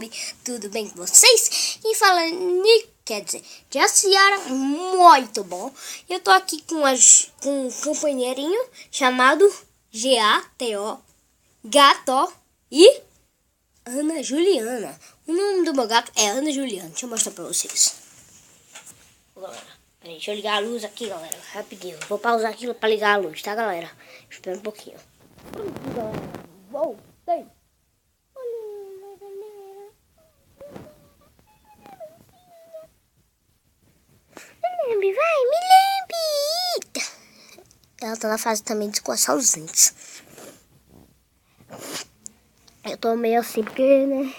sabe, tudo bem com vocês? E falando, quer dizer, já Ciara, muito bom. Eu tô aqui com um companheirinho chamado Gato, Gato e Ana Juliana. O nome do meu gato é Ana Juliana. Deixa eu mostrar pra vocês. Galera, peraí, deixa eu ligar a luz aqui, galera, rapidinho. Vou pausar aqui pra ligar a luz, tá, galera? Espera um pouquinho. Galera, voltei. Me lembre. Ela tá na fase também de escoçar os dentes. Eu tô meio assim porque, né?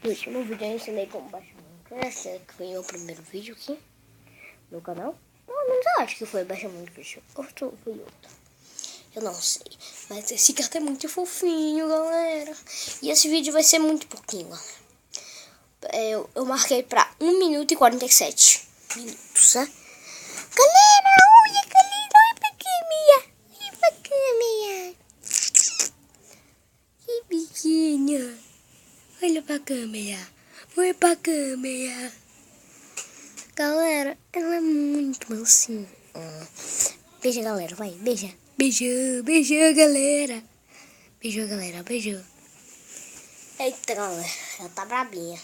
No último vídeo eu ensinei como baixar Minecraft, que foi o primeiro vídeo aqui no canal. Não acho que foi baixar Minecraft. Ou foi outro. Eu não sei. Mas esse gato é muito fofinho, galera. E esse vídeo vai ser muito pouquinho, galera. Eu marquei pra 1 minuto e 47 minutos, né? Galera, olha pra câmera. Olha pra câmera. Que pequena. Olha pra câmera. Olha pra câmera. Galera, ela é muito mansinha. Beija, galera, vai, beija. Beijou, beijou, galera. Beijou, galera, beijou. Eita, galera, ela tá brabinha.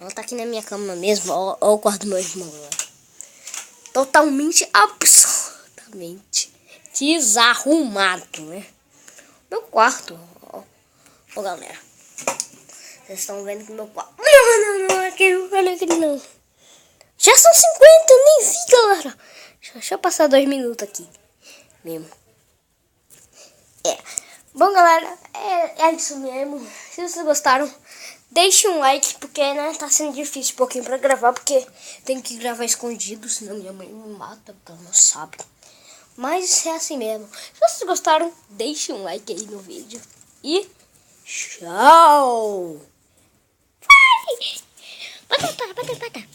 Ela tá aqui na minha cama mesmo. Olha o quarto do meu irmão, galera. Totalmente, absolutamente desarrumado, né? Meu quarto, ó, galera. Vocês estão vendo que meu quarto... Não, aquele não. Já são 50, eu nem vi, galera. Deixa eu passar 2 minutos aqui mesmo. Bom, galera, é isso mesmo. Se vocês gostaram, deixe um like, porque, né, tá sendo difícil um pouquinho pra gravar, porque tem que gravar escondido, senão minha mãe me mata, porque ela não sabe. Mas é assim mesmo. Se vocês gostaram, deixe um like aí no vídeo. E tchau! Vai! Bata.